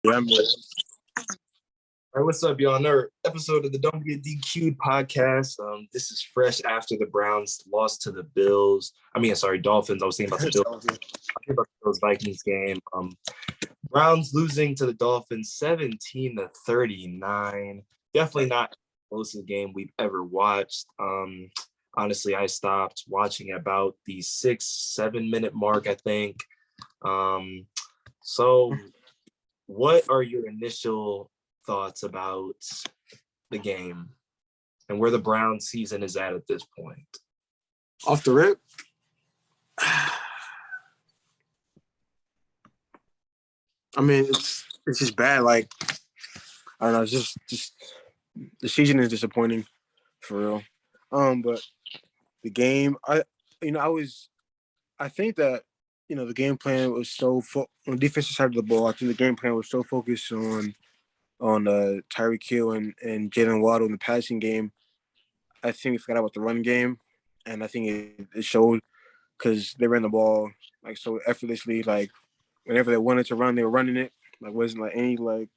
Yeah, I'm good. All right, what's up, y'all? Another episode of the Don't Get DQ'd podcast. This is fresh after the Browns lost to the Bills. Dolphins. I was thinking about the Bills. I was thinking about the Bills Vikings game. Browns losing to the Dolphins 17-39. Definitely not the closest game we've ever watched. Honestly, I stopped watching about the 6-7 minute mark, I think. So what are your initial thoughts about the game and where the Browns season is at this point? Off the rip, I mean, it's just bad. Like, I don't know. It's just the season is disappointing for real. But the game, I think that the game plan was on the defensive side of the ball. I think the game plan was so focused on Tyreek Hill and Jalen Waddle in the passing game. I think we forgot about the run game, and I think it showed because they ran the ball like so effortlessly. Like whenever they wanted to run, they were running it. Like wasn't like any like.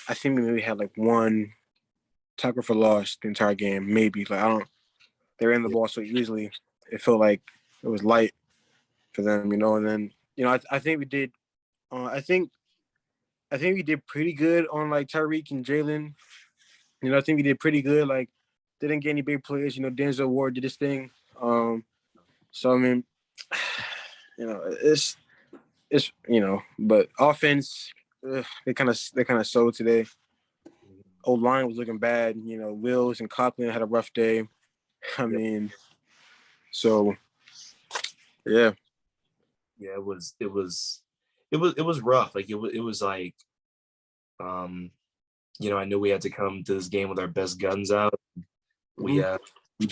I think we maybe had like one tackle for loss the entire game, maybe. Like I don't. They ran the ball so easily. It felt like it was light for them, And then I think we did. I think we did pretty good on like Tyreek and Jalen. I think we did pretty good. Like didn't get any big plays. Denzel Ward did his thing. So I mean, it's but offense, they kind of sold today. Old line was looking bad. Wills and Coughlin had a rough day. I mean, so yeah. Yeah, it was rough. Like it was like, I knew we had to come to this game with our best guns out. We Mm-hmm. we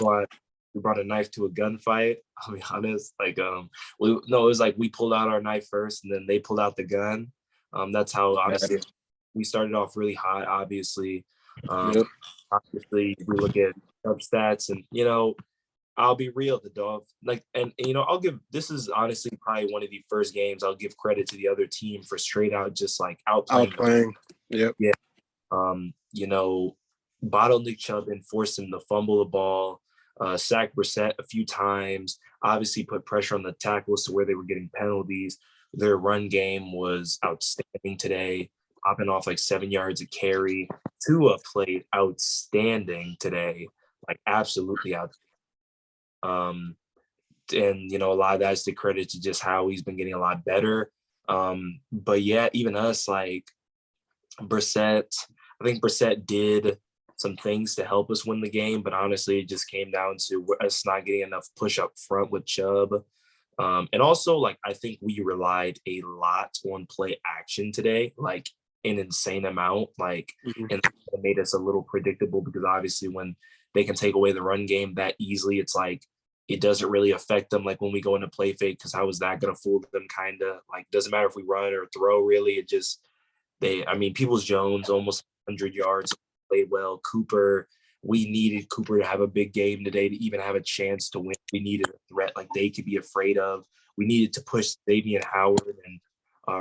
brought a knife to a gunfight. I'll be honest. Like it was like we pulled out our knife first, and then they pulled out the gun. That's how honestly we started off really hot. Obviously, Yep. obviously we look at stats, and I'll be real, the Dolphins I'll give this is honestly probably one of the first games I'll give credit to the other team for straight out just like outplaying. Outplaying. Yep. Yeah. Bottled Nick Chubb and forced him to fumble the ball, sack Brissett a few times, obviously put pressure on the tackles to where they were getting penalties. Their run game was outstanding today, popping off like 7 yards a carry. Tua played outstanding today, like absolutely out. And a lot of that's the credit to just how he's been getting a lot better. But yeah, even us, like Brissett, I think Brissett did some things to help us win the game, but honestly, it just came down to us not getting enough push up front with Chubb. And also, like, I think we relied a lot on play action today, like an insane amount, like, Mm-hmm. and it made us a little predictable because obviously when they can take away the run game that easily, it's like, it doesn't really affect them. Like when we go into play fake, because how is that going to fool them? Kind of like, doesn't matter if we run or throw, really. It just, Peoples Jones almost 100 yards, played well. Cooper, we needed Cooper to have a big game today to even have a chance to win. We needed a threat like they could be afraid of. We needed to push Xavier Howard and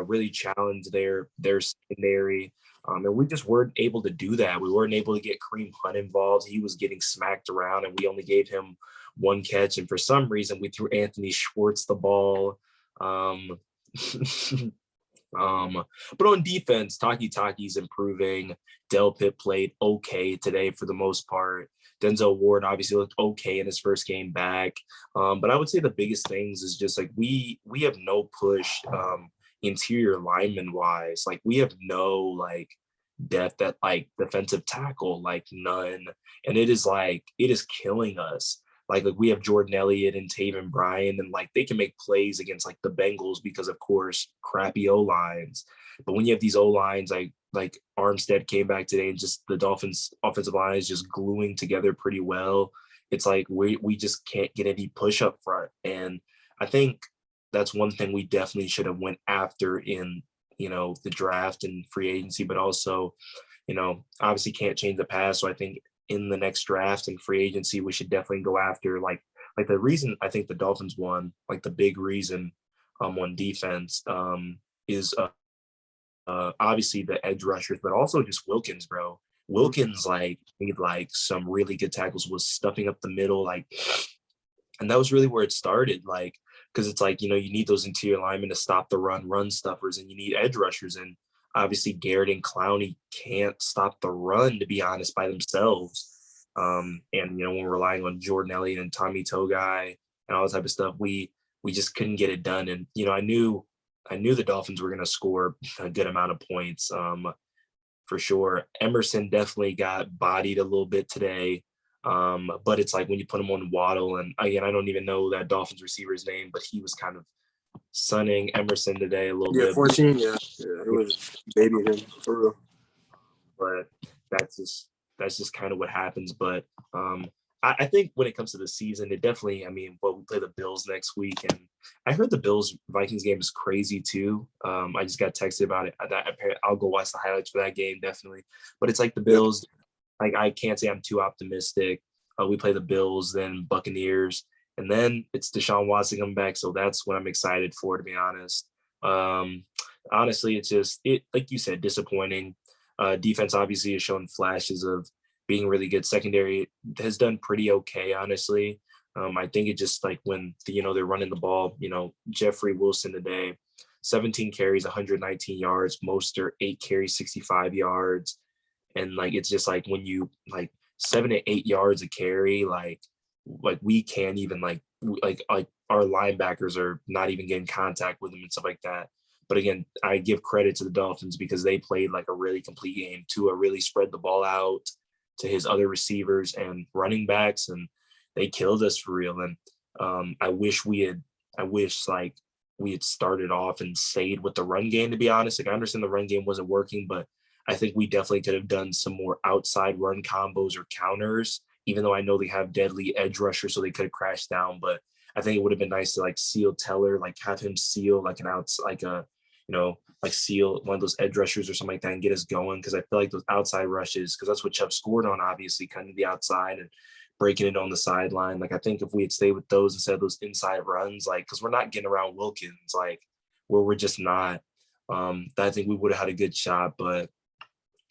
really challenge their secondary. And we just weren't able to do that. We weren't able to get Kareem Hunt involved. He was getting smacked around, and we only gave him one catch. And for some reason, we threw Anthony Schwartz the ball. But on defense, Taki's improving. Del Pitt played okay today for the most part. Denzel Ward obviously looked okay in his first game back. But I would say the biggest things is just like we have no push interior lineman wise. Like we have no like depth at like defensive tackle, like none. And it is killing us. Like we have Jordan Elliott and Taven Bryan, and like they can make plays against like the Bengals because of course crappy O lines. But when you have these O lines, like Armstead came back today, and just the Dolphins offensive line is just gluing together pretty well. It's like we just can't get any push up front, and I think that's one thing we definitely should have went after in the draft and free agency, but also obviously can't change the past. So I think in the next draft and free agency, we should definitely go after like the reason I think the Dolphins won, like the big reason on defense is obviously the edge rushers, but also just Wilkins, bro. Mhm. Wilkins like made like some really good tackles, was stuffing up the middle, like, and that was really where it started, like, because it's like, you need those interior linemen to stop the run stuffers, and you need edge rushers, and obviously Garrett and Clowney can't stop the run, to be honest, by themselves. And when we're relying on Jordan Elliott and Tommy Togai and all that type of stuff, we just couldn't get it done. And I knew the Dolphins were going to score a good amount of points, for sure. Emerson definitely got bodied a little bit today. But it's like when you put him on Waddle, and again, I don't even know that Dolphins receiver's name, but he was kind of sunning Emerson today a little Yeah, bit. 14. Yeah, it was babying him for real. But that's just kind of what happens. But I think when it comes to the season, it definitely. I mean, we play the Bills next week, and I heard the Bills Vikings game is crazy too. I just got texted about it. I'll go watch the highlights for that game definitely. But it's like the Yeah, Bills. Like I can't say I'm too optimistic. We play the Bills, then Buccaneers, and then it's Deshaun Watson coming back. So that's what I'm excited for, to be honest. Um, Honestly, it's just like you said, disappointing. Defense obviously has shown flashes of being really good. Secondary has done pretty okay, honestly. I think it just like when they're running the ball. Jeffrey Wilson today, 17 carries, 119 yards. Mostert 8 carries, 65 yards, and like it's just like when you like 7 to 8 yards a carry, like we can't even like our linebackers are not even getting contact with them and stuff like that. But again, I give credit to the Dolphins because they played like a really complete game. Tua really spread the ball out to his other receivers and running backs, and they killed us for real. And I wish like we had started off and stayed with the run game, to be honest. Like I understand the run game wasn't working, but I think we definitely could have done some more outside run combos or counters, even though I know they have deadly edge rushers, so they could have crashed down. But I think it would have been nice to like seal Teller, like have him seal like an outs, like a, like seal one of those edge rushers or something like that and get us going. Cause I feel like those outside rushes, cause that's what Chubb scored on, obviously, kind of the outside and breaking it on the sideline. Like I think if we had stayed with those instead of those inside runs, like, cause we're not getting around Wilkins, like where we're just not, I think we would have had a good shot, but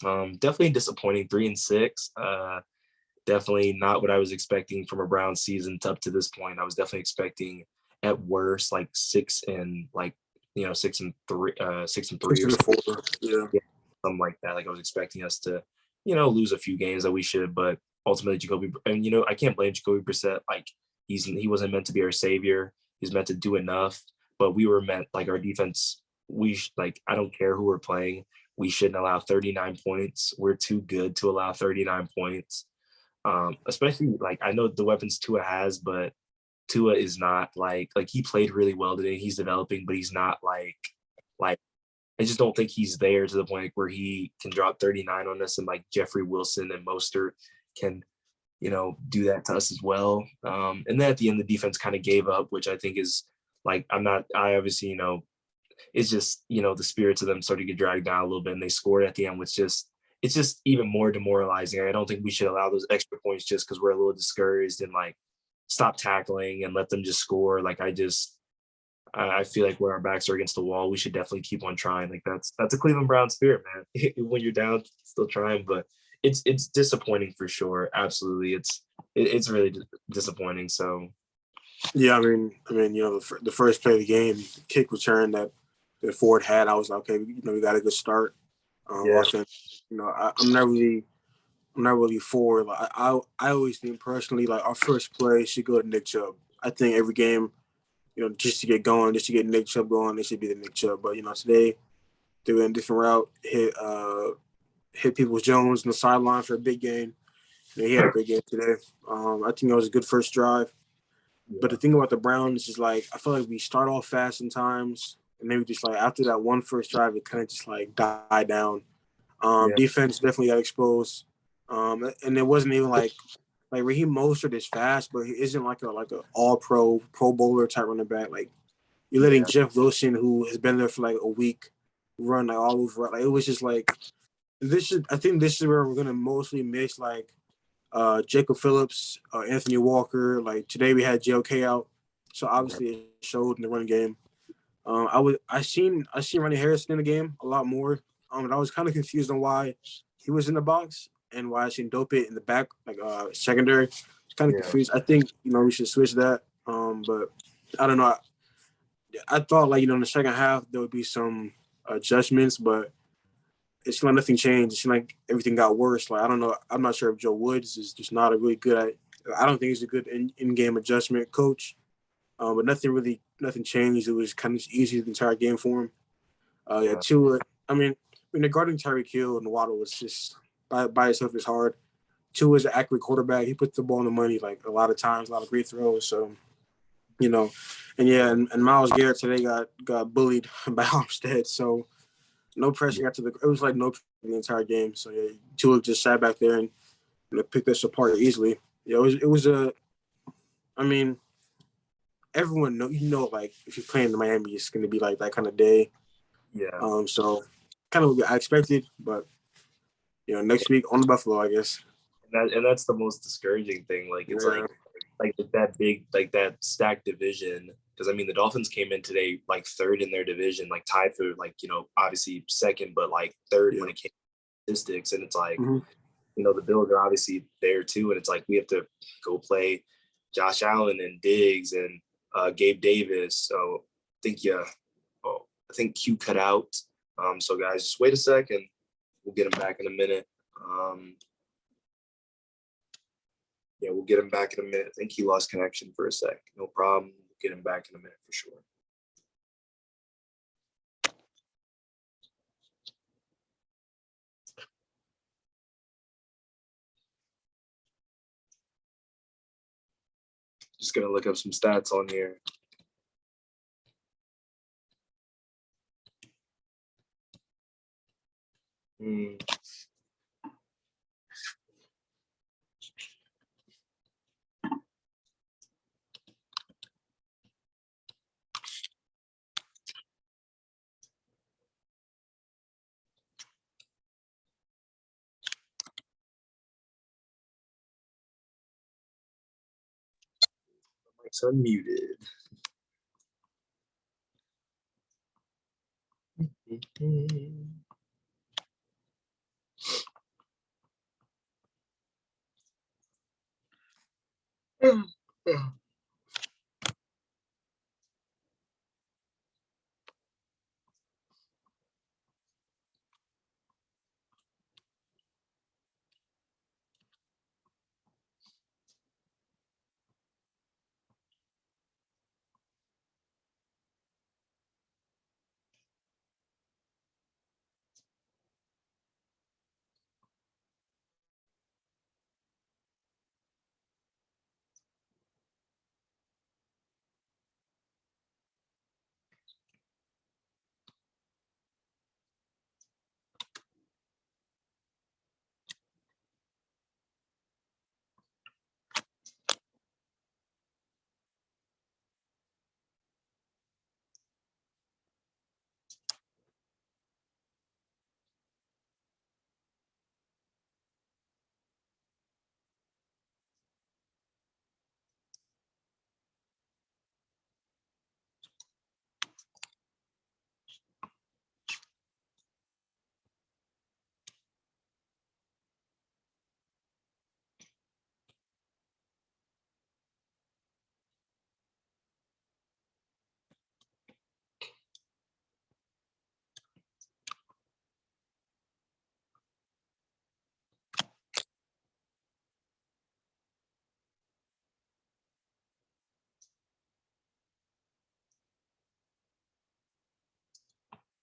definitely disappointing. 3-6. Definitely not what I was expecting from a Browns season up to this point. I was definitely expecting at worst like 6-3, 6-3 six or and something, four. Yeah, yeah, something like that. Like I was expecting us to, lose a few games that we should, but ultimately Jacoby, and I can't blame Jacoby Brissett. Like he wasn't meant to be our savior. He's meant to do enough, but we were meant, like, our defense. Like I don't care who we're playing. We shouldn't allow 39 points. We're too good to allow 39 points. Especially like I know the weapons Tua has, but Tua is not like he played really well today. He's developing, but he's not like I just don't think he's there to the point where he can drop 39 on us, and like Jeffrey Wilson and Mostert can, do that to us as well. And then at the end, the defense kind of gave up, which I think is like I obviously, it's just, the spirits of them started to get dragged down a little bit, and they scored at the end, which it's just even more demoralizing. I don't think we should allow those extra points just because we're a little discouraged, and like stop tackling and let them just score. Like I feel like when our backs are against the wall, we should definitely keep on trying. Like that's a Cleveland Brown spirit, man. When you're down, still trying, but it's disappointing for sure. Absolutely, it's really disappointing. So yeah. The first play of the game, kick return that Ford had, I was like, okay, we got a good start. yeah, Offense. I'm not really for like I always think personally like our first play should go to Nick Chubb. I think every game, just to get going, just to get Nick Chubb going, it should be the Nick Chubb. But today they went a different route, hit Peoples Jones on the sideline for a big game. He had a great game today. I think it was a good first drive. But yeah, the thing about the Browns is like I feel like we start off fast sometimes, and then we just like after that one first drive, it kind of just like died down. yeah, Defense definitely got exposed, and it wasn't even like Raheem Mostert is fast, but he isn't like a all Pro Bowler type running back. Like you're letting yeah, Jeff Wilson, who has been there for like a week, run like all over. Like it was just like I think this is where we're gonna mostly miss like Jacob Phillips, Anthony Walker. Like today we had JOK out, so yeah. obviously it showed in the run game. I seen Ronnie Harrison in the game a lot more. And I was kind of confused on why he was in the box and why I seen Dope in the back, like secondary. Kind of Yeah, confused. I think we should switch that. But I don't know. I thought in the second half there would be some adjustments, but it seemed like nothing changed. It seemed like everything got worse. Like I don't know. I'm not sure if Joe Woods is just not a really good. I don't think he's a good in-game adjustment coach. But nothing changed. It was kind of easy the entire game for him. Yeah, yeah, Tua. I mean, regarding Tyreek Hill and Waddle was just by itself is hard. Tua is an accurate quarterback. He puts the ball in the money like a lot of times, a lot of great throws. So you know, and yeah, yeah, and Miles Garrett today got bullied by Armstead. So no pressure yeah. got to the. It was like no pressure the entire game. So yeah, Tua just sat back there and picked us apart easily. Yeah, it was a. I mean, everyone like if you're playing in Miami, it's going to be like that kind of day. Yeah. So kind of what I expected, but next week on Buffalo, I guess. And that's the most discouraging thing. Like it's Yeah, like that big like that stacked division. Because I mean the Dolphins came in today like third in their division, like tied for like, obviously second, but like third yeah. when it came to statistics. And it's like, Mm-hmm. the Bills are obviously there too. And it's like we have to go play Josh Allen and Diggs and Gabe Davis. So I think I think Q cut out. So guys, just wait a second. We'll get him back in a minute. Um, Yeah, we'll get him back in a minute. I think he lost connection for a sec. No problem. We'll get him back in a minute for sure. Just gonna look up some stats on here. Hmm. Mike's unmuted.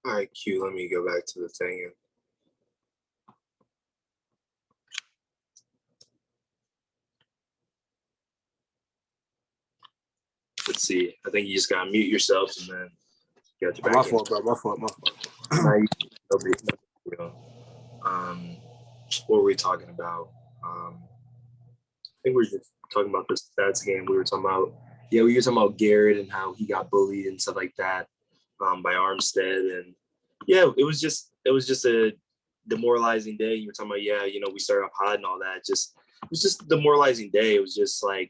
All right, Q. Let me go back to the thing. Let's see. I think you just gotta mute yourself and then get you Oh, my back in. fault, bro. My fault. My Now fault. you, um, what were we talking about? I think we were just talking about the stats game. We were talking about we were talking about Garrett and how he got bullied and stuff like that by Armstead, and it was just a demoralizing day. You were talking about we started off hot and all that. Just it was just a demoralizing day. It was just like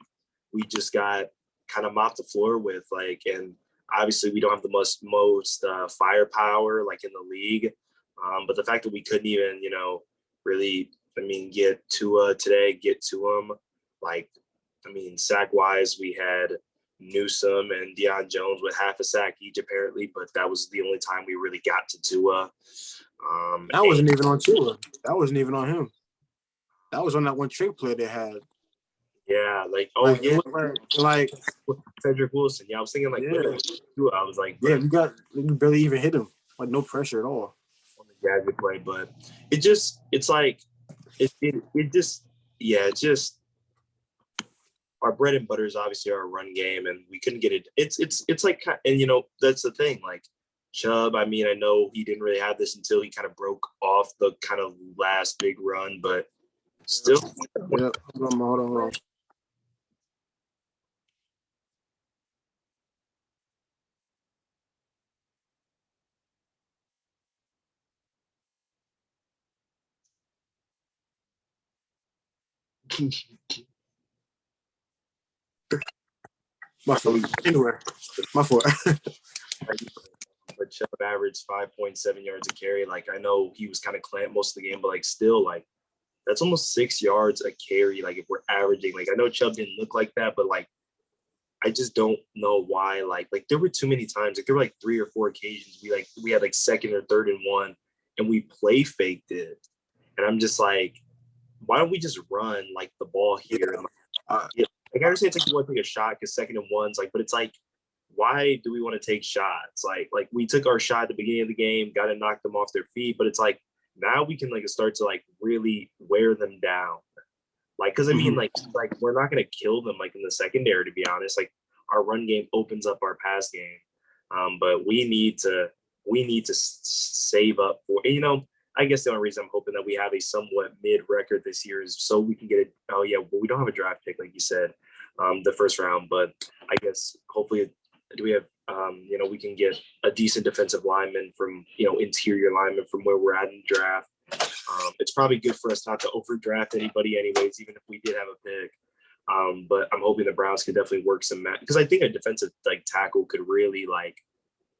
we just got kind of mopped the floor with and Obviously, we don't have the most firepower like in the league, but the fact that we couldn't even, really, get Tua today, get to him, like, sack wise, we had Newsome and Deion Jones with half a sack each apparently, but that was the only time we really got to Tua. That wasn't even on Tua. That wasn't even on him. That was on that one trick play they had. Yeah, like, oh Like, yeah, like Cedric Wilson. Yeah, I was thinking like, yeah, when did Tua? I was like, yeah. but We barely even hit him. Like no pressure at all. on the gadget play, but it's like it just yeah, it's just our bread and butter is obviously our run game, and we couldn't get it. It's like, and that's the thing. Like Chubb, I know he didn't really have this until he kind of broke off the kind of last big run, but still. Yeah. Hold on. My fault. Anyway, my fault. But Chubb averaged 5.7 yards a carry. Like, I know he was kind of clamped most of the game, but like still, like, that's almost 6 yards a carry. Like, if we're averaging, like, I know Chubb didn't look like that, but like, I just don't know why. Like there were too many times. Like there were like 3 or 4 occasions we had like second or third and one, and we play faked it. And I'm just like, why don't we just run like the ball here? Yeah. And like I understand it's like you want to take a shot because second and one's like, but it's like, why do we want to take shots? Like we took our shot at the beginning of the game, got to knock them off their feet, but it's like now we can like start to like really wear them down. Like, because like we're not gonna kill them like in the secondary, to be honest. Like our run game opens up our pass game, but we need to save up for. And, I guess the only reason I'm hoping that we have a somewhat mid record this year is so we can get it. Oh yeah, well we don't have a draft pick like you said, the first round, but I guess hopefully do we have we can get a decent defensive lineman from interior lineman from where we're at in the draft. It's probably good for us not to overdraft anybody, anyways, even if we did have a pick. But I'm hoping the Browns can definitely work some because I think a defensive like tackle could really like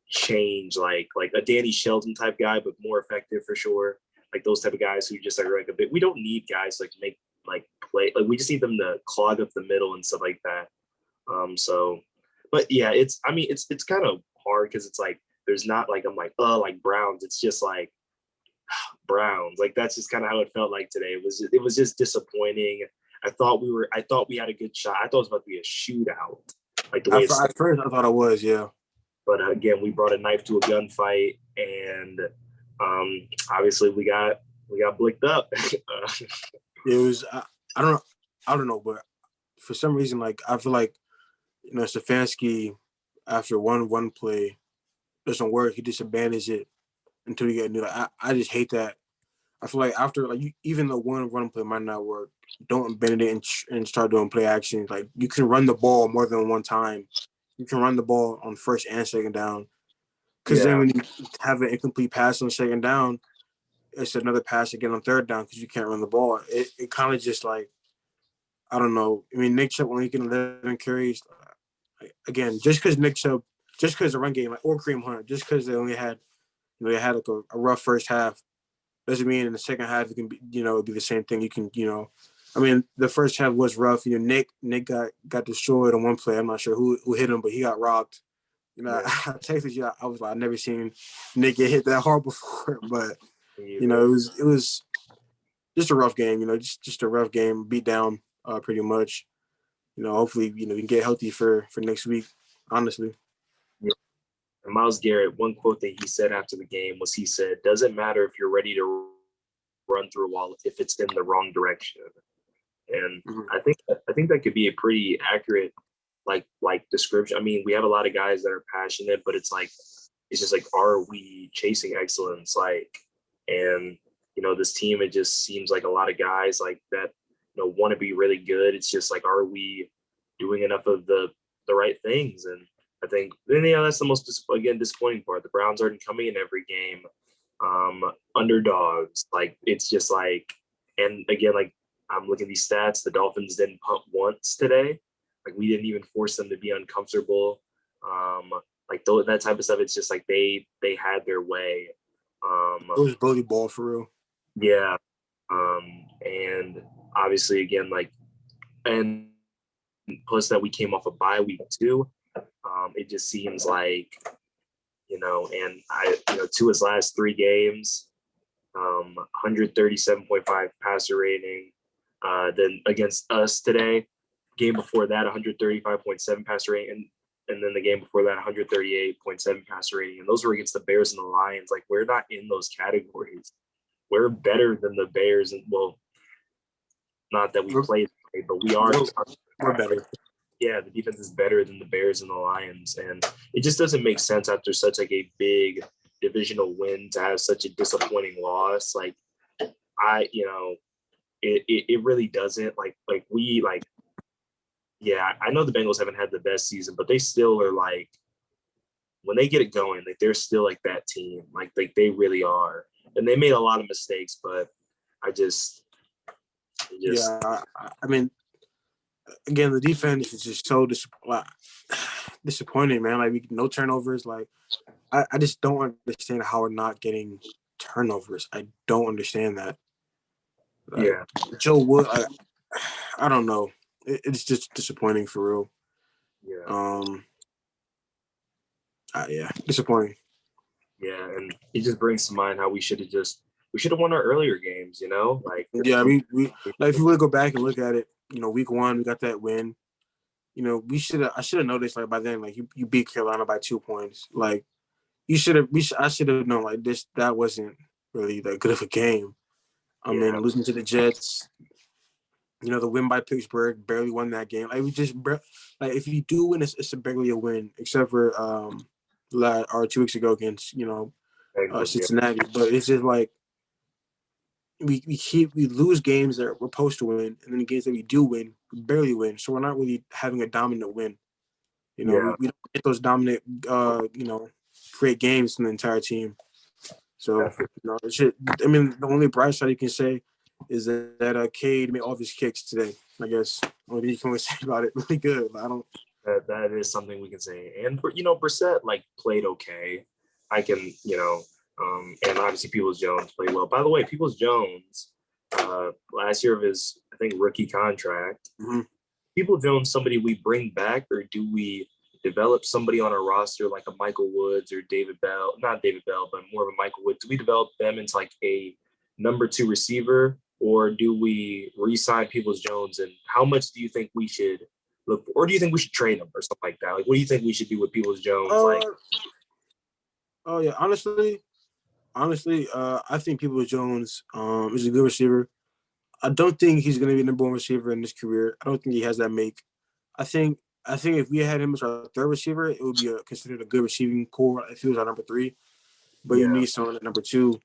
change like a Danny Shelton type guy, but more effective for sure. Like those type of guys who just are like a bit. We don't need guys like make like play. Like we just need them to clog up the middle and stuff like that. So, but yeah, it's kind of hard because it's like there's not like I'm like like Browns. It's just like Browns. Like that's just kind of how it felt like today. It was just disappointing. I thought we had a good shot. I thought it was about to be a shootout, like the way At it's. first, I thought it was. Yeah. But again, we brought a knife to a gunfight, and obviously we got blicked up. It was. I don't know. I don't know, but for some reason, like I feel like Stefanski, after one play doesn't work, he just abandons it until you get new. I just hate that. I feel like after even though one run play might not work, don't abandon it and start doing play actions. Like you can run the ball more than one time. You can run the ball on first and second down. Because then when you have an incomplete pass on second down, it's another pass again on third down because you can't run the ball. It kind of just like, I don't know. Nick Chubb only getting 11 carries. Again, just because the run game, like, or Kareem Hunt, just because they only had, they had like a rough first half, doesn't mean in the second half it can be, it'll be the same thing. You can, the first half was rough. Nick got destroyed on one play. I'm not sure who hit him, but he got rocked. I texted you. I was like, I've never seen Nick get hit that hard before, but it was just a rough game. Just a rough game, beat down, pretty much. Hopefully, we can get healthy for next week. Honestly. And Myles Garrett, one quote that he said after the game was, he said, "Doesn't matter if you're ready to run through a wall if it's in the wrong direction." And I think that could be a pretty accurate like description. We have a lot of guys that are passionate, but it's just like, are we chasing excellence? And this team, it just seems like a lot of guys like that, want to be really good. It's just like, are we doing enough of the right things? And I think that's the most disappointing part. The Browns aren't coming in every game underdogs. Like it's just like, and again, like I'm looking at these stats. The Dolphins didn't punt once today. Like we didn't even force them to be uncomfortable. like that type of stuff. It's just like they had their way. It was bully ball for real. Yeah, and obviously again like and plus that we came off a bye week too. It just seems like and to his last three games, 137.5 passer rating. Then against us today, game before that, 135.7 passer rating, and then the game before that, 138.7 passer rating. And those were against the Bears and the Lions. Like we're not in those categories. We're better than the Bears, and well, not that we We're, played, but we are. we're better. Yeah, the defense is better than the Bears and the Lions, and it just doesn't make sense after such like a big divisional win to have such a disappointing loss. Like it really doesn't. Yeah, I know the Bengals haven't had the best season, but they still are like when they get it going, like they're still like that team, like they really are, and they made a lot of mistakes, but I just, Yeah, I mean, again, the defense is just so disappointing, man. Like no turnovers. Like I just don't understand how we're not getting turnovers. I don't understand that. Like yeah, Joe Wood, I don't know. It's just disappointing for real. yeah, Um, yeah, disappointing. yeah, and it just brings to mind how we should have won our earlier games, like Yeah, we like if you really go back and look at it, week one we got that win. I should have noticed like by then, like you beat Carolina by 2 points. Like I should have known like that wasn't really that good of a game. I yeah, mean, losing to the Jets, the win by Pittsburgh, barely won that game. Like we just like if you do win, it's barely a win, except for or 2 weeks ago against Bengals, yeah, Cincinnati. But it's just like we lose games that we're supposed to win, and then the games that we do win, we barely win. So we're not really having a dominant win. yeah, We don't get those dominant great games from the entire team. So definitely. it should. I mean, the only bright side you can say is that Cade made all of his kicks today. I guess what you can say about it. Really good. I don't. That is something we can say. And Brissett like played okay. I can, and obviously Peoples Jones played well. By the way, Peoples Jones, last year of his I think rookie contract, Mm-hmm. People Jones somebody we bring back, or do we develop somebody on our roster like a Michael Woods or David Bell? Not David Bell, but more of a Michael Woods. Do we develop them into like a number two receiver, or do we re-sign Peoples Jones? And how much do you think we should look for, or do you think we should trade him or something like that? Like, what do you think we should do with Peoples Jones? Like, Uh. Oh yeah. Honestly, I think People Jones is a good receiver. I don't think he's going to be the number one receiver in his career. I don't think he has that make. I think I think if we had him as our third receiver, it would be considered a good receiving core if he was our number three. But you yeah, need someone at number two.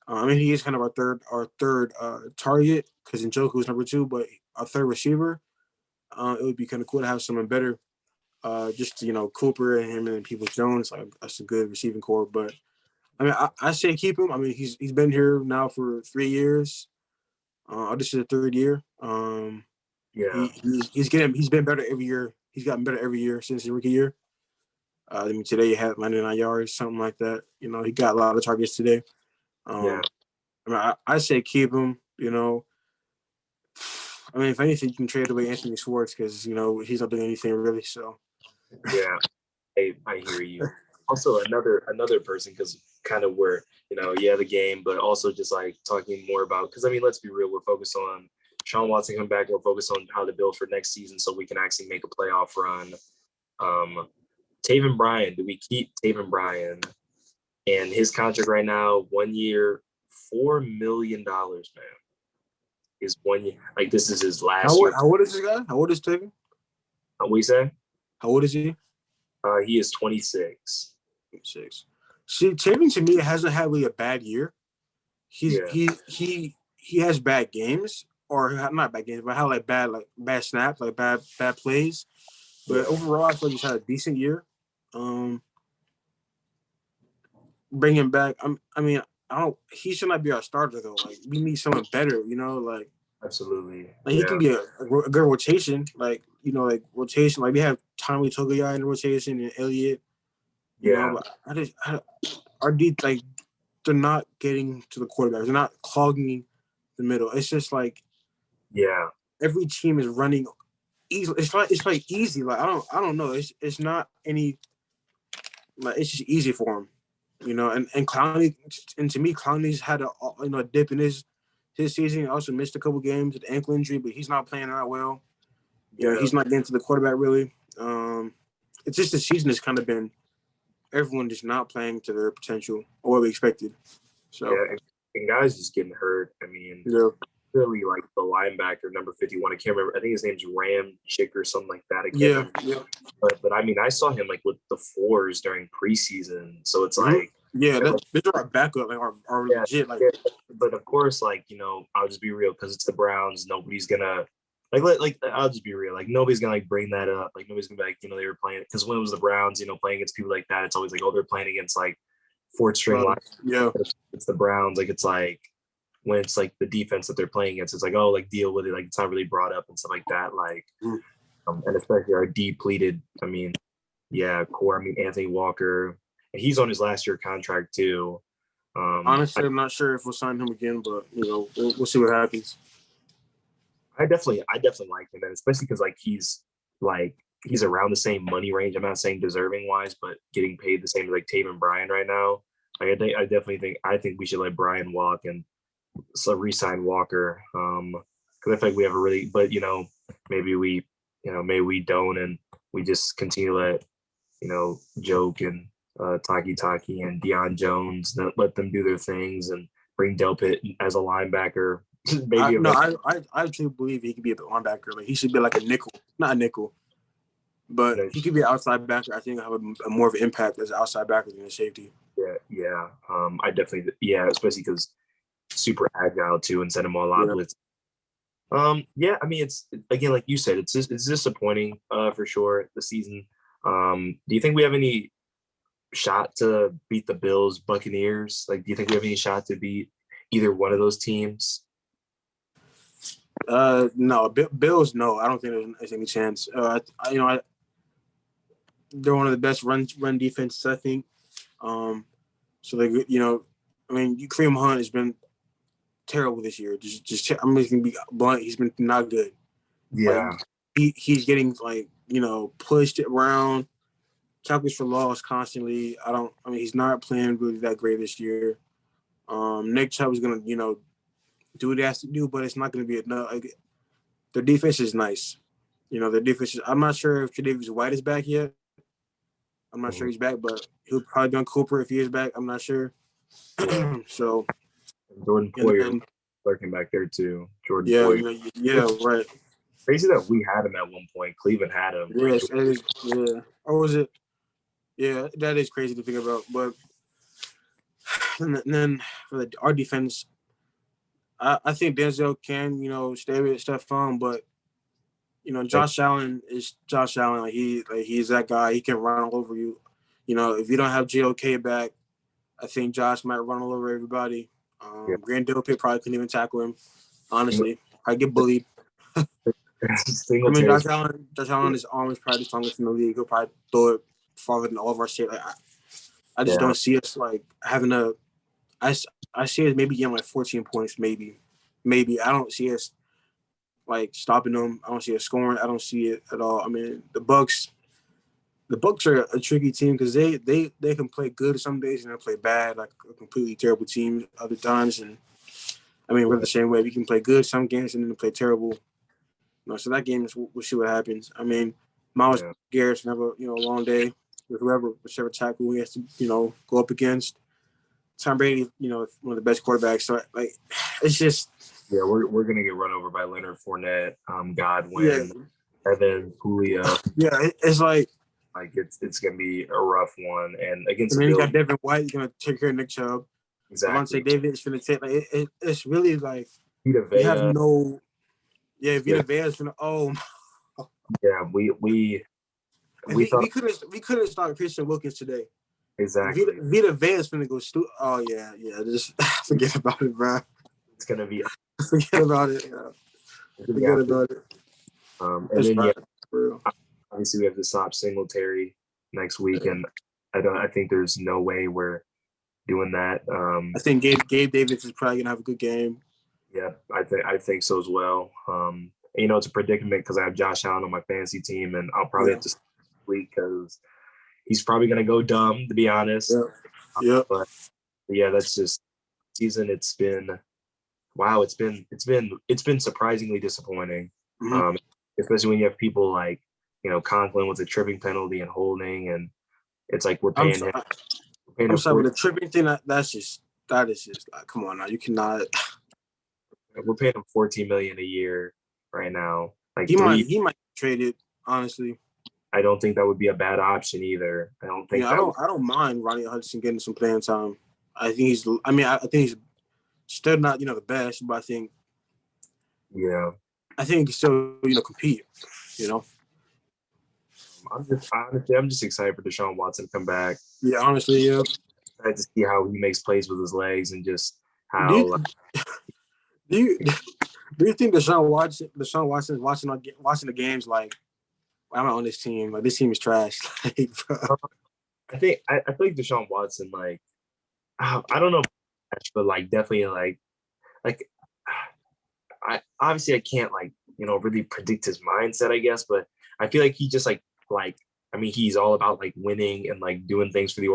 I mean, he is kind of our third target because Njoku is number two, but our third receiver, it would be kind of cool to have someone better. Just Cooper and him and People Jones, like that's a good receiving core. But I mean, I say keep him. I mean, he's been here now for 3 years. This is the third year. yeah, He's been better every year. He's gotten better every year since his rookie year. I mean, today he had 99 yards, something like that. He got a lot of targets today. yeah, Um, I mean, I say keep him. I mean, if anything, you can trade away Anthony Schwartz because he's not doing anything really. So yeah. I hear you. Also, another person because kind of where yeah the game, but also just like talking more about because I mean let's be real, we're focused on Sean Watson coming back. We're focused on how to build for next season so we can actually make a playoff run. Um, Taven Bryan, do we keep Taven Bryan and his contract right now? 1 year, $4 million, man. Is 1 year like this is his how last old, year? how old is this guy? How old is Taven? What we say? How old is he? He is 26. 6. See, Taven to me hasn't had really a bad year. He's Yeah, he has bad games or not bad games, but how like bad snaps, like bad plays. But yeah, overall, I feel like he's had a decent year. Um, Bring him back. I mean, I don't. He should not be our starter though. Like we need someone better. absolutely. Like he can Yeah, be a good rotation. Like rotation. Like we have Tommy Togiai in the rotation and Elliott. Yeah, But our D like they're not getting to the quarterback. They're not clogging the middle. It's just like yeah, every team is running easy. It's like easy. Like I don't know. It's not any like it's just easy for him. And Clowney, and to me, Clowney's had a dip in his season. He also missed a couple games with ankle injury, but he's not playing that well. yeah, He's not getting to the quarterback really. It's just the season has kind of been everyone just not playing to their potential or what we expected. So yeah. And guys just getting hurt. I mean, yeah, really like the linebacker number 51. I can't remember. I think his name's Ram Chick or something like that. I can't yeah, remember. yeah, But I mean, I saw him like with the fours during preseason. So it's mm-hmm. like, Yeah. like These are our backup, like our yeah, legit, like yeah. But of course, like I'll just be real because it's the Browns. Nobody's gonna like I'll just be real. Like nobody's gonna like bring that up. Like nobody's gonna be like they were playing because when it was the Browns, playing against people like that, it's always like they're playing against like fourth string line. yeah, It's the Browns. Like it's like when it's like the defense that they're playing against, it's like like deal with it. Like it's not really brought up and stuff like that. Like and especially our depleted. I mean, yeah, core. I mean Anthony Walker. And he's on his last year contract too. Honestly, I'm not sure if we'll sign him again, but we'll see what happens. I definitely like him, and especially because like he's around the same money range. I'm not saying deserving wise, but getting paid the same as like Taven Bryan right now. Like I think we should let Bryan walk and so re-sign Walker. Because I feel like we have a really, but maybe we don't, and we just continue to let Joke and Taki and Deion Jones let them do their things and bring Delpit as a linebacker. I Maybe no, eventually. I truly believe he could be a linebacker. Like he should be like a nickel, not a nickel, but he could be an outside backer. I think have a more of an impact as an outside backer than a safety. Yeah, yeah. I definitely, yeah, especially because super agile too, and send him a lot of Yeah. blitz. Yeah, I mean, it's again, like you said, it's disappointing, for sure, the season. Do you think we have any shot to beat the Bills, Buccaneers? Like, do you think we have any shot to beat either one of those teams? No, Bills. No, I don't think there's any chance. They're one of the best run defenses, I think. So I mean, Kareem Hunt has been terrible this year. I'm just gonna be blunt. He's been not good. Like Yeah, he's getting like pushed around, tackles for loss constantly. I mean, he's not playing really that great this year. Nick Chubb is gonna do what he has to do, but it's not gonna be enough. Like, their defense is nice. Their defense is. I'm not sure if Tre'Davious White is back yet. I'm not sure mhm, he's back, but he'll probably be on Cooper if he is back. I'm not sure. yeah. So And Jordan and Poyer then lurking back there too. Jordan yeah, Poyer. yeah, It's right. crazy that we had him at one point. Cleveland had him. Like, Yes, it is. Yeah. Or was it? Yeah, that is crazy to think about. But and then for our defense, I think Denzel can stay with Stephon, but Josh Allen is Josh Allen. He's that guy. He can run all over you. If you don't have JOK back, I think Josh might run all over everybody. yeah. Grant Delpit probably couldn't even tackle him. Honestly, I get bullied. I mean, Singletary's Josh Allen, his arm is probably the strongest in the league. He'll probably throw it farther than all of our shit. Like, I just yeah, don't see us like having a. I, I see us maybe getting like 14 points, maybe. I don't see us like stopping them. I don't see us scoring. I don't see it at all. I mean, the Bucks are a tricky team because they can play good some days and they play bad, like a completely terrible team other times. And I mean, we're yeah, the same way. We can play good some games and then play terrible. So that game is we'll see what happens. I mean, Miles yeah. Garrett's never a long day with whichever tackle he has to go up against. Tom Brady, one of the best quarterbacks. So like, it's just Yeah, we're gonna get run over by Leonard Fournette, yeah, Godwin, Evans, Julio. yeah. It's like, Like it's gonna be a rough one, and against and the then you Bills, got Devin White. He's gonna take care of Nick Chubb. exactly. Devontae David is gonna take it's really like Vita you have Vea, no yeah, Vita Vea's gonna yeah. We if we thought we couldn't start Christian Wilkins today. exactly Vita Vea's gonna go oh yeah, just forget about it, bro. it's gonna be Forget about it. Yeah. it's gonna be Forget absolutely. about it. And That's then yeah, right. For real. obviously we have to stop Singletary next week, and I think there's no way we're doing that. I think Gabe Davis is probably gonna have a good game. Yeah, I think so as well. It's a predicament because I have Josh Allen on my fantasy team, and I'll probably have Yeah. to sleep because he's probably gonna go dumb, to be honest. Yep. Yep. But yeah, that's just season. It's been wow. It's been surprisingly disappointing. Mm-hmm. Um, Especially when you have people like Conklin with a tripping penalty and holding, and it's like I'm so, we're paying I'm him sorry, four but the tripping thing that is just like, come on now, you cannot. we're paying him 14 million a year right now. Like He might trade it, honestly. I don't think that would be a bad option either. I don't think that would. I don't mind Ronnie Hudson getting some playing time. I think he's still not the best, but Yeah, I think he can still compete. You know. I'm just excited for Deshaun Watson to come back. Yeah, honestly, yeah. Excited to see how he makes plays with his legs and just Do how you do you do you think Deshaun Watson is watching the games like, I'm not on this team. Like, this team is trash. Like, bro. I feel like Deshaun Watson I don't know, but like definitely like I obviously I can't really predict his mindset, I guess, but I feel like he just like I mean he's all about like winning and like doing things for the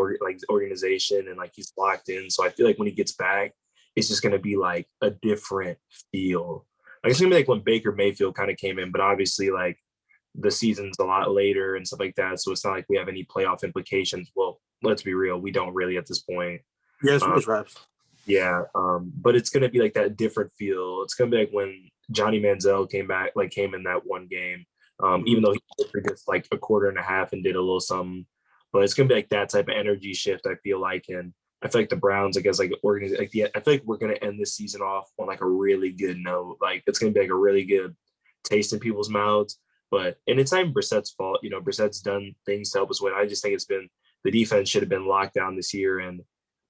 organization and like he's locked in. So I feel like when he gets back, it's just gonna be like a different feel. Like it's gonna be like when Baker Mayfield kind of came in, but obviously like the season's a lot later and stuff like that. So it's not like we have any playoff implications. Well, let's be real, we don't really at this point. Yeah, Um, it's raps. yeah, but it's gonna be like that different feel. It's gonna be like when Johnny Manziel came back, like came in that one game. Mm-hmm. Even though he did for just like a quarter and a half and did a little something, but it's gonna be like that type of energy shift. I feel like, and I feel like the Browns, I guess, like I feel like we're gonna end this season off on like a really good note. Like it's gonna be like a really good taste in people's mouths. And it's not even Brissett's fault. Brissett's done things to help us win. I just think it's been the defense should have been locked down this year, and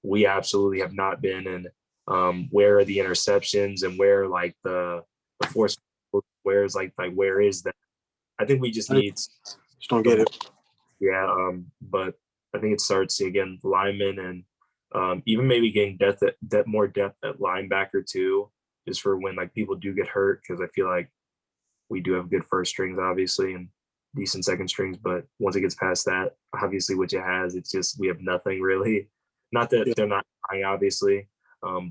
we absolutely have not been. And where are the interceptions and where like the force? Where is that? I think we just I need just don't some get more. it. Yeah, but I think it starts again linemen and even maybe getting more depth at linebacker too, just for when like people do get hurt because I feel like we do have good first strings obviously and decent second strings, but once it gets past that, obviously which it has, it's just we have nothing really. Not that Yeah. they're not trying, obviously,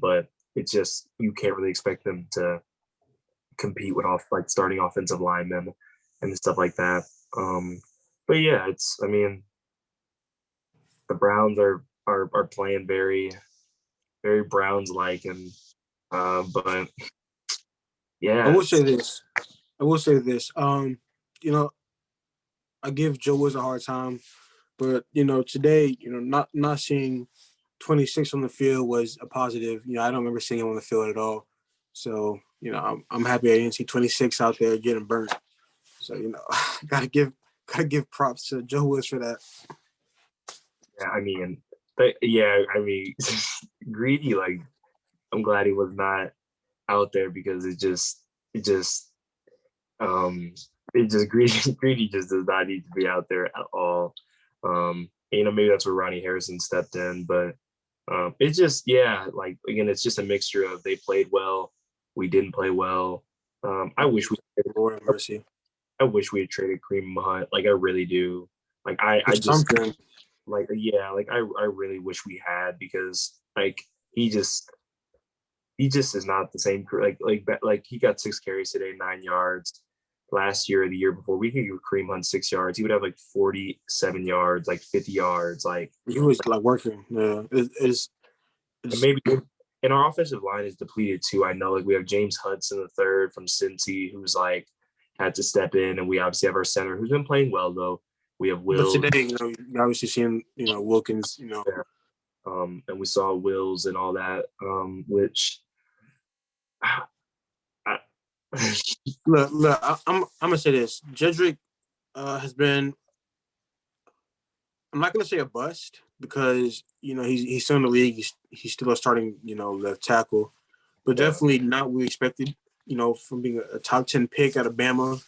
but it's just you can't really expect them to compete with off like starting offensive linemen and stuff like that. Um, but yeah, it's I mean the Browns are playing very very Browns like and but I yeah, will say it's this. I will say this. You know, I give Joe Woods a hard time, but today, not seeing 26 on the field was a positive. I don't remember seeing him on the field at all. So, I'm happy I didn't see 26 out there getting burnt. So, gotta give props to Joe Woods for that. yeah, I mean but yeah, I mean greedy like I'm glad he was not out there because um it just greedy just does not need to be out there at all. Maybe that's where Ronnie Harrison stepped in, but it's just yeah, like again, it's just a mixture of they played well, we didn't play well. I wish we Lord have mercy. I wish we had traded Kareem Hunt. Like I really do. Like I It's just something. like yeah, like I really wish we had because like he just he just is not the same. Like he got 6 carries today, 9 yards. Last year or the year before, we could give Kareem Hunt 6 yards. He would have like 47 yards, like 50 yards, He was like working. Yeah. and It's maybe. And our offensive line is depleted too. I know, like we have James Hudson the third from Cincy, who's like had to step in, and we obviously have our center who's been playing well though. We have But Wills, today, you obviously seeing, Wilkins, and we saw Wills and all that, which I, look, I'm gonna say this. Jedrick has been. I'm not gonna say a bust because he's still in the league. He's still a starting left tackle, but yeah. definitely not what we expected. From being a top 10 pick out of Bama.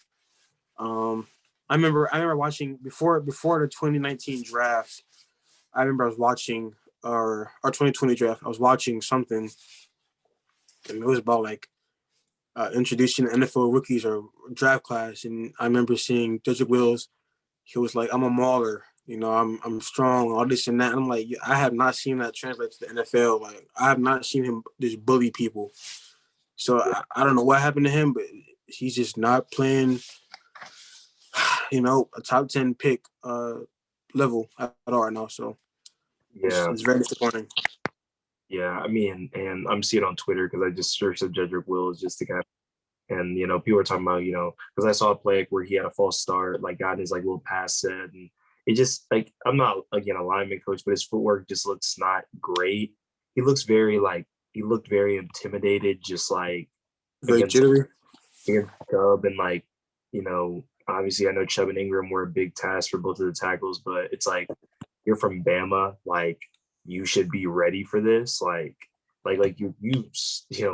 Um, I remember watching before the 2019 draft. I remember I was watching our 2020 draft. I was watching something, and it was about like introducing NFL rookies or draft class. And I remember seeing Cedric Wills. He was like, "I'm a mauler. I'm strong, all this and that." And I'm like, I have not seen that translate to the NFL. Like, I have not seen him just bully people. So I don't know what happened to him, but he's just not playing, a top 10 pick level at all right now. So Yeah, it's very disappointing. yeah. I mean, and I'm seeing on Twitter because I just searched up Jedrick Wills just to kind of, and people are talking about, because I saw a play where he had a false start, like got his like little pass set, and it just like I'm not again a lineman coach, but his footwork just looks not great. He looks very like he looked very intimidated, just like Very against jittery. Chubb and like obviously I know Chubb and Ingram were a big task for both of the tackles, but it's like you're from Bama, like you should be ready for this. Like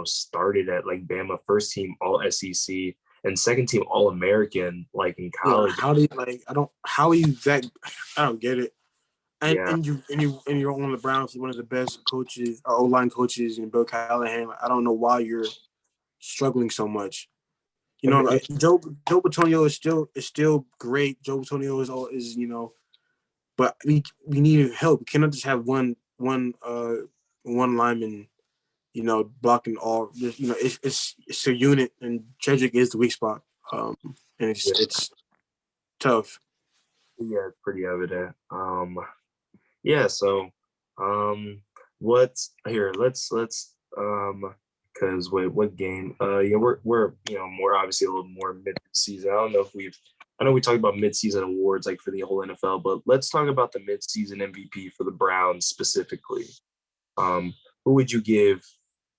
started at like Bama first team All SEC and second team All American like in Yeah, college. how do you like? I don't. How are you that? I don't get it. And Yeah, and you're on the Browns, one of the best coaches, O line coaches, and Bill Callahan. I don't know why you're struggling so much. and Like Joe Batonio is still great. Joe Batonio is. But we need help. We cannot just have one lineman, blocking all. It's a unit, and Cedric is the weak spot. Um, and yeah, it's tough. yeah, it's pretty evident. Yeah, so what's here? Let's because wait, what game? Yeah, we're more obviously a little more mid season. I don't know if we've. I know we talked about mid-season awards like for the whole NFL, but let's talk about the mid-season MVP for the Browns specifically. Um, who would you give?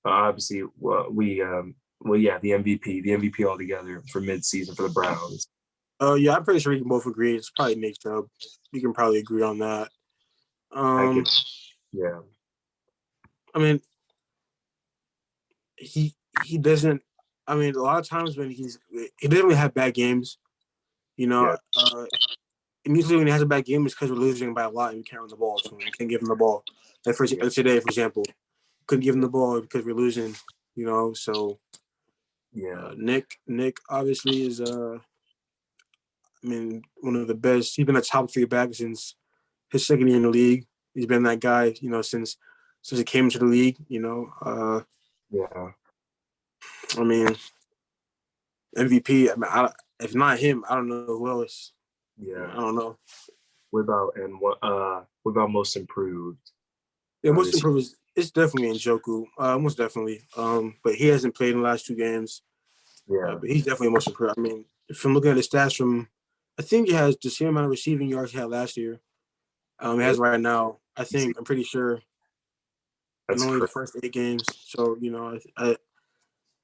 Obviously, the MVP altogether for mid-season for the Browns. Yeah, I'm pretty sure we can both agree. It's probably Nick Chubb. We can probably agree on that. I Um, could, yeah, I mean, he doesn't. I mean, a lot of times when he doesn't really have bad games. You yeah, know, and usually when he has a bad game, it's because we're losing by a lot and we can't run the ball to him. We can't give him the ball. yeah, Today, for example, couldn't give him the ball because we're losing. So yeah, Nick obviously is I mean, one of the best. He's been a top three back since his second year in the league. He's been that guy, since he came into the league. yeah, I mean, MVP. I mean, if not him, I don't know who else. yeah. I don't know. What about most improved Yeah, most this improved is it's definitely Njoku. Most definitely. But he hasn't played in the last two games. year? But he's definitely most improved. I mean, from looking at the stats I think he has the same amount of receiving yards he had last year. He Yeah, has right now. I'm pretty sure in that's only the correct. first 8 games. So I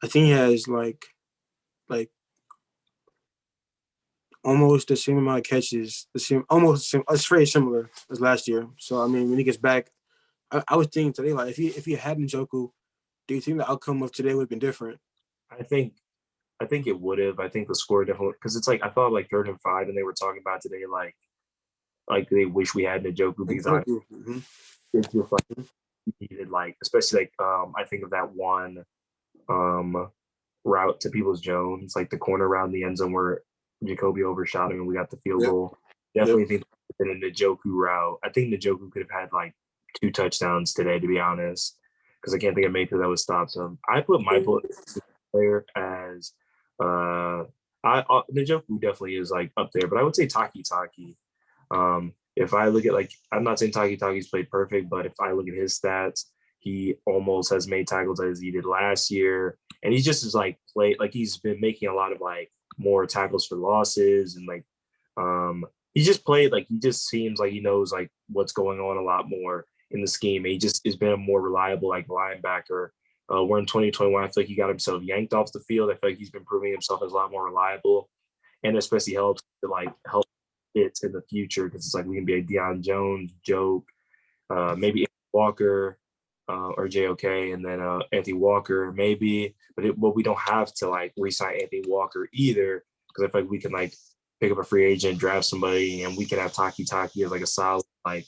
think he has like almost the same amount of catches, almost the same. It's very similar as last year. So I mean, when he gets back, I was thinking today, like if he had Njoku, do you think the outcome of today would have been different? I think I think it would have. I think the score definitely because it's like I thought like 3rd and 5, and they were talking about today like they wish we had Njoku because I Njoku. Mm-hmm. it's just like needed like especially like I think of that one um route to Peoples Jones, like the corner around the end zone where Jacoby overshot him and we got the field Yep. goal. Yep. Definitely think in a Njoku route. I think Njoku could have had like 2 touchdowns today, to be honest, because I can't think of anything that would stop him. I put my player as uh Njoku definitely is like up there, but I would say Taki Taki. If I look at like I'm not saying Taki Taki's played perfect, but if I look at his stats, he almost has made tackles as he did last year. And he just is like play like he's been making a lot of like more tackles for losses and like he just played like he just seems like he knows like what's going on a lot more in the scheme. He just has been a more reliable like linebacker. We're in 2021. I feel like he got himself yanked off the field. I feel like he's been proving himself as a lot more reliable, and especially helps to like help it in the future because it's like we can be a Deion Jones joke, maybe Walker or JOK, and then Anthony Walker maybe, but we don't have to like re-sign Anthony Walker either because I feel like we can like pick up a free agent, draft somebody, and we can have Taki Taki as like a solid like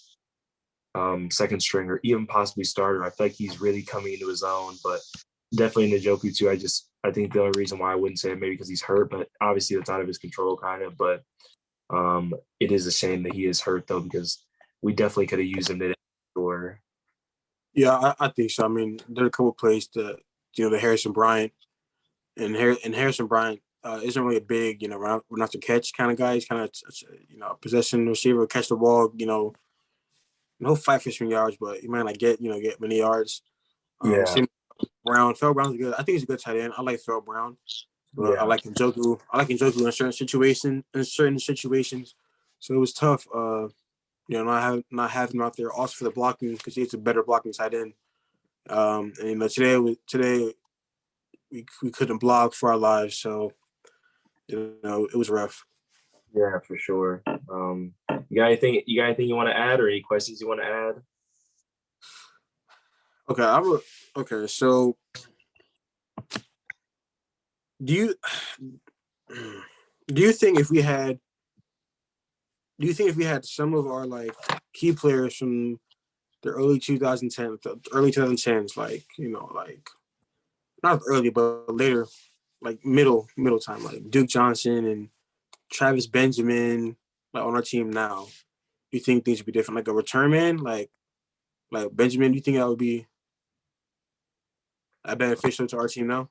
second string or even possibly starter. I feel like he's really coming into his own, but definitely Njoku too. I think the only reason why I wouldn't say it maybe because he's hurt, but obviously that's out of his control kind of. But it is a shame that he is hurt though because we definitely could have used him today. Or Yeah, I think so. I mean, there are a couple plays that the Harrison Bryant and Harrison Bryant isn't really a big run after catch kind of guy. He's kind of a possession receiver, catch the ball, no fight for some yards, but he might not get many yards. yeah, Same Brown. Phil Brown's good. I think he's a good tight end. I like Phil Brown, but I yeah, like Njoku. I like Njoku in certain situations. So it was tough. Not having him out there also for the blocking because he's a better blocking tight end. And today we couldn't block for our lives, so it was rough. yeah, for sure. You got anything? You got anything you want to add, or any questions you want to add? Okay, okay. So do you do you think if we had some of our like key players from the early 2010s, like like not early but later, like middle time, like Duke Johnson and Travis Benjamin, like on our team now, do you think things would be different? Like a return man, like Benjamin, do you think that would be beneficial to our team now?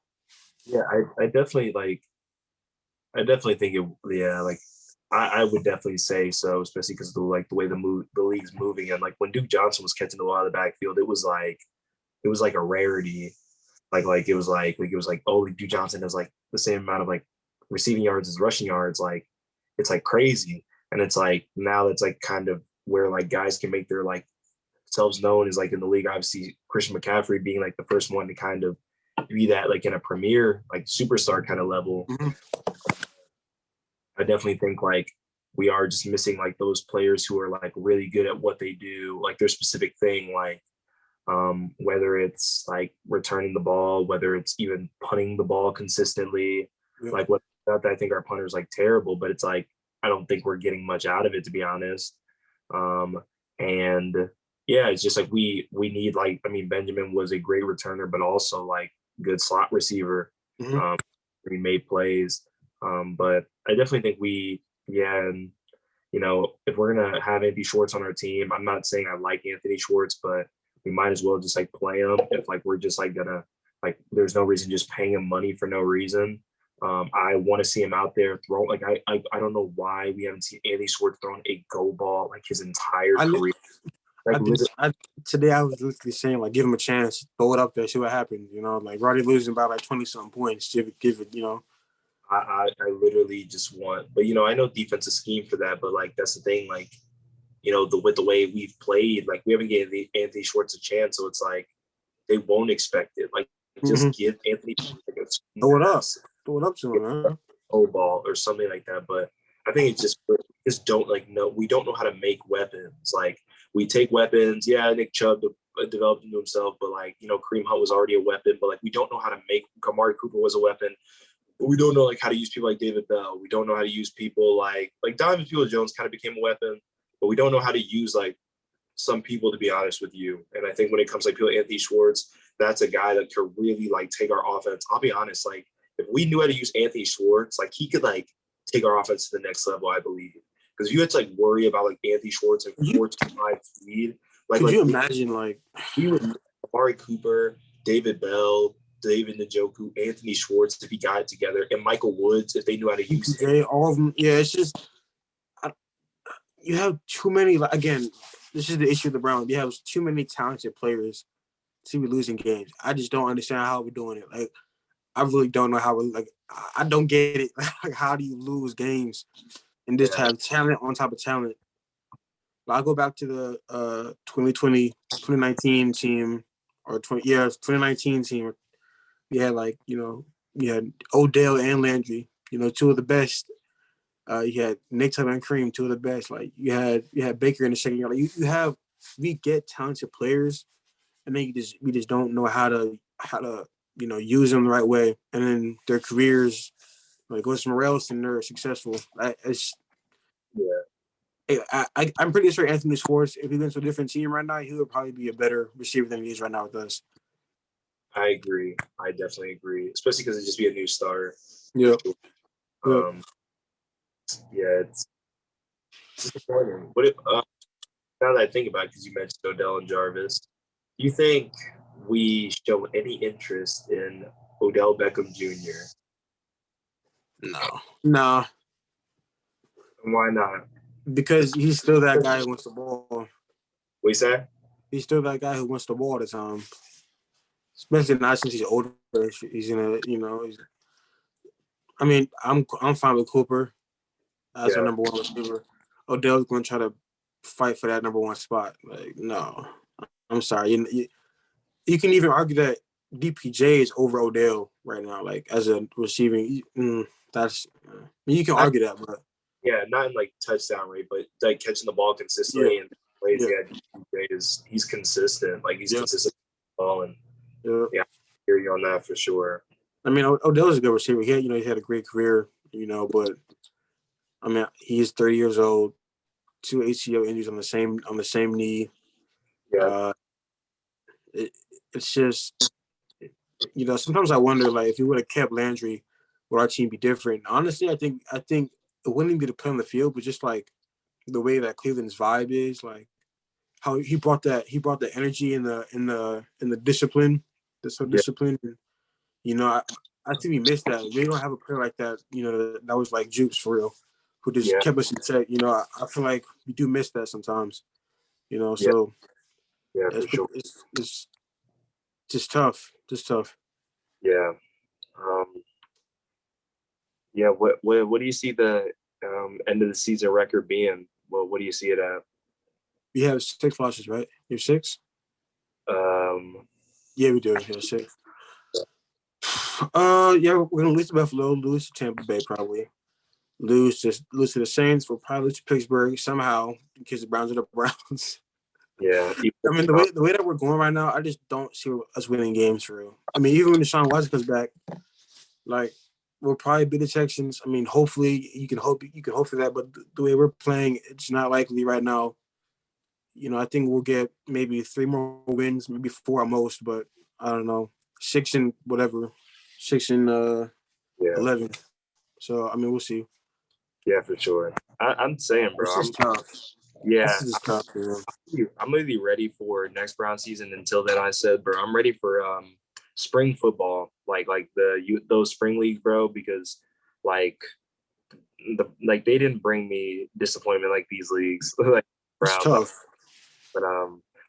Yeah, I definitely like. I definitely think it. Yeah, like I would definitely say so, especially because the way the league's moving and like when Duke Johnson was catching the ball out of the backfield, it was like a rarity. Like it was like oh Duke Johnson has like the same amount of like receiving yards as rushing yards. Like it's like crazy, and it's like now it's like kind of where like guys can make their like selves known is like in the league. Obviously, Christian McCaffrey being like the first one to kind of be that like in a premier like superstar kind of level. Mm-hmm. I definitely think like we are just missing like those players who are like really good at what they do, like their specific thing, like whether it's like returning the ball, whether it's even punting the ball consistently. Yeah. Like what I think our punter's like terrible, but it's like I don't think we're getting much out of it to be honest. Um, and yeah, it's just like we need like I mean Benjamin was a great returner, but also like good slot receiver. Mm-hmm. Um, he made plays. But I definitely think we yeah, and if we're gonna have Anthony Schwartz on our team, I'm not saying I like Anthony Schwartz, but we might as well just like play him if like we're just like gonna like there's no reason just paying him money for no reason. I want to see him out there throw like I don't know why we haven't seen Anthony Schwartz throwing a go ball like his entire I career. Like I think literally, today I was literally saying like give him a chance, throw it up there, see what happens. Like already losing by like 20 something points. Give it. I literally just want, but I know defensive scheme for that, but like that's the thing, like with the way we've played, like we haven't given Anthony Schwartz a chance, so it's like they won't expect it. Like Mm-hmm. just give Anthony like a screen Throw it up. pass, Throw it up to him, man. O ball or something like that. But I think it's just we just don't like know we don't know how to make weapons. Like we take weapons. Yeah, Nick Chubb developed into himself, but like Kareem Hunt was already a weapon. But like we don't know how to make Kamari Cooper was a weapon. But we don't know like how to use people like David Bell. We don't know how to use people like Donovan Peoples-Jones kind of became a weapon, but we don't know how to use like some people, to be honest with you. And I think when it comes to like people like Anthony Schwartz, that's a guy that could really like take our offense. I'll be honest, like if we knew how to use Anthony Schwartz, like he could like take our offense to the next level, I believe. Because if you had to like worry about like Anthony Schwartz and You 4.25 speed, could you imagine like we would Amari Cooper, David Bell, David Njoku, Anthony Schwartz if he got it together, and Michael Woods if they knew how to use him. EPJ, all of them? Yeah, it's just you have too many. Like again, this is the issue with the Browns. You have too many talented players to be losing games. I just don't understand how we're doing it. Like I really don't know how we're like. I don't get it. Like how do you lose games and just Yeah, have talent on top of talent? But I'll go back to the 2020, 2019 team or 2019 team. We had like you had Odell and Landry. Two of the best. You had Nick Tubb and Cream, two of the best. Like you had Baker in the second year. Like we get talented players, and then we just don't know how to use them the right way, and then their careers like go somewhere else and they're successful. It's yeah. I'm pretty sure Anthony Schwartz, if he went to a different team right now, he would probably be a better receiver than he is right now with us. I agree. I definitely agree, especially because it'd just be a new start. Yep. Yep. Yeah, it's disappointing. What if, now that I think about it, because you mentioned Odell and Jarvis, do you think we show any interest in Odell Beckham Jr.? No. No. And why not? Because he's still that guy who wants the ball. What you say? He's still that guy who wants the ball all the time. Especially not since he's older. He's gonna, I mean, I'm fine with Cooper as our Yeah, number one receiver. Odell's gonna try to fight for that number one spot. Like, no. I'm sorry. You can even argue that DPJ is over Odell right now, like as a receiving. That's you can I, argue that, but yeah, not in like touchdown rate, but like catching the ball yeah, consistently and plays. yeah, Yeah, DJ he's consistent. Like he's yeah, consistent with the ball, and yeah. yeah, I hear you on that for sure. I mean, Odell's a good receiver. He had a great career, but I mean, he's 30 years old, two ACL injuries on the same knee. Yeah, Uh, it, it's just sometimes I wonder like if we would have kept Landry, would our team be different? Honestly, I think it wouldn't be to play on the field, but just like the way that Cleveland's vibe is, like how he brought the energy and the discipline, the self yeah, discipline. I think we missed that. We don't have a player like that. That was like Jukes for real, who just yeah, kept us in check. I feel like we do miss that sometimes. yeah, So yeah, it's for sure. it's just tough, just tough. Yeah, um, yeah. What do you see the end of the season record being? What do you see it at? We have 6 losses, right? You have 6? Um, Yeah, we do. Yeah, 6. Yeah, we're gonna lose to Buffalo, lose to Tampa Bay, probably lose to the Saints. We'll probably lose to Pittsburgh somehow because the Browns are the Browns. yeah, I mean, the way that we're going right now, I just don't see us winning games for real. I mean, even when Deshaun Watson comes back, like we'll probably beat the Texans. I mean, hopefully you can hope for that, but the way we're playing, it's not likely right now. I think we'll get maybe 3 more wins, maybe 4 at most, but I don't know, 6 and whatever, 6 and yeah, 11. So I mean, we'll see. yeah, for sure. I'm saying, bro. It's I'm just tough. yeah. This is just tough, man. I'm really ready for next Brown season. Until then, I said, bro, I'm ready for spring football, like those spring leagues, bro, because like like they didn't bring me disappointment like these leagues, like It's Browns. tough. But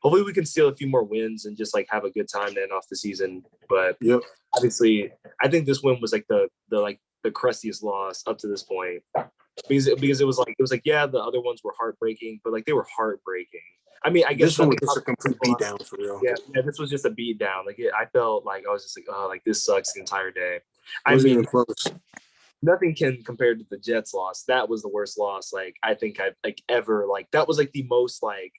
hopefully we can steal a few more wins and just like have a good time to end off the season. But Yep. obviously, I think this win was like the crustiest loss up to this point because it was like yeah, the other ones were heartbreaking, but like they were heartbreaking. I mean, I guess This one nothing. was just a complete beatdown for real. Yeah, this was just a beat down. I felt like I was just like, oh, like this sucks the entire day. It I wasn't even mean, close. nothing can compare to the Jets loss. That was the worst loss. Like I think I've like ever like that was like the most like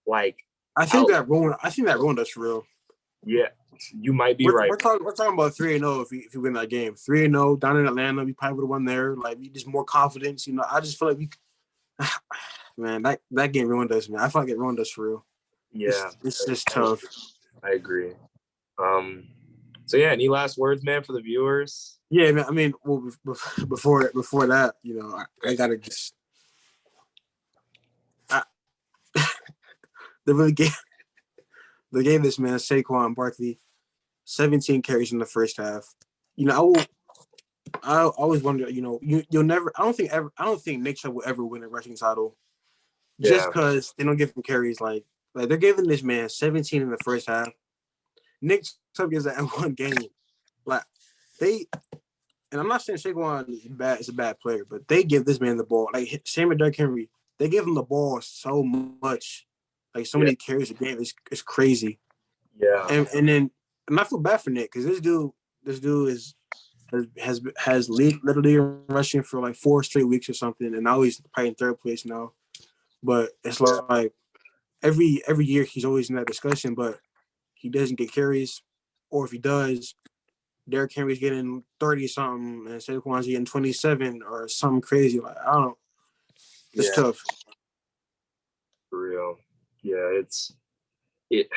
out. I think that ruined us for real. Yeah, you might be We're, right. we're talking we're talking about 3-0 if we win that game. 3-0 down in Atlanta, we probably would have won there. Like we just more confidence. I just feel like we man, that game ruined us, man. I feel like it ruined us for real. Yeah, It's just tough. I agree. Um, so yeah, any last words, man, for the viewers? Yeah, man. I mean, well, before that, I gotta just I, they really gave this man Saquon Barkley 17 carries in the first half. I always wonder. You'll never. I don't think Nick Chubb will ever win a rushing title just Yeah, because they don't give him carries. Like they're giving this man 17 in the first half. Nick Chubb gets that in one game. Like they and I'm not saying Saquon is a bad player, but they give this man the ball. Like same with Derrick Henry, they give him the ball so much, like so yeah, many carries a game. It's crazy. yeah, And I feel bad for Nick because this dude has led the league in rushing for like 4 straight weeks or something, and now he's probably in third place now. But it's yeah, like every year he's always in that discussion, but he doesn't get carries, or if he does, Derrick Henry's getting 30 something and Saquon's getting 27 or something crazy. Like I don't know. It's yeah. tough. real. Yeah, it.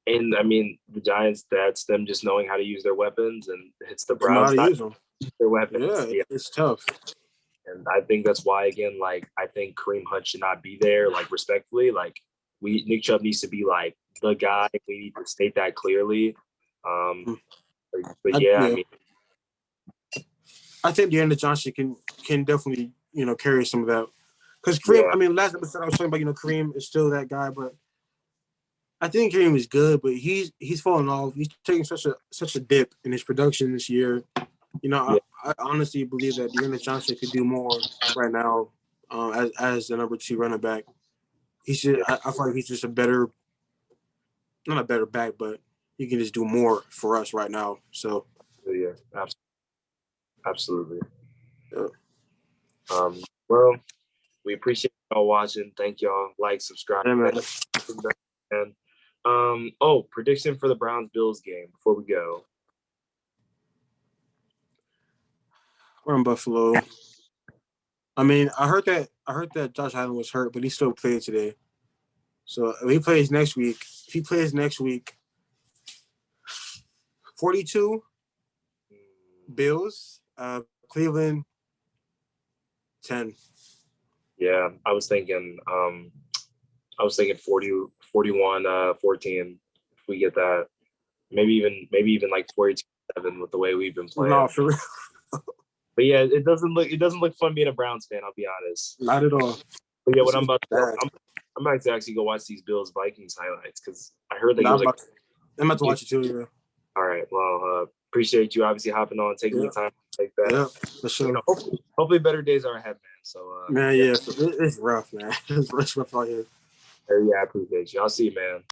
And I mean, the Giants, that's them just knowing how to use their weapons, and it's the They know how Browns to not use them. their weapons. Yeah, Yeah. it's tough. And I think that's why, again, like, I think Kareem Hunt should not be there, like, respectfully. Like, Nick Chubb needs to be, like, the guy. We need to state that clearly. Um, but yeah, I Yeah, mean, I think Deandre Johnson can definitely carry some of that. Because Kareem, yeah, I mean, last episode I was talking about Kareem is still that guy, but I think Kareem is good, but he's falling off. He's taking such a dip in his production this year. yeah, I honestly believe that Deandre Johnson could do more right now as the number 2 running back. yeah, I feel like he's just not a better back, but he can just do more for us right now. So yeah, absolutely. yeah. Well, we appreciate y'all watching. Thank y'all. Like, subscribe. Yeah, man. And prediction for the Browns Bills game before we go. We're in Buffalo. I mean, I heard that Josh Allen was hurt, but he still played today. So if he plays next week, 42 Bills, Cleveland 10. Yeah, I was thinking 40, 41, 14. If we get that, maybe even like 42-7 with the way we've been No, playing. for real. But yeah, it doesn't look fun being a Browns fan. I'll be honest. Not at all. But yeah, what It's I'm about to go, bad. I'm about to actually go watch these Bills Vikings highlights because I heard that he No, was like, I'm about to watch it too. Yeah, all right, well, appreciate you obviously hopping on, taking yeah, the time like that. yeah, for sure. Hopefully better days are ahead, man. So Man, yeah, yeah, it's rough, man. It's rough out here. yeah, I appreciate you. I'll see you, man.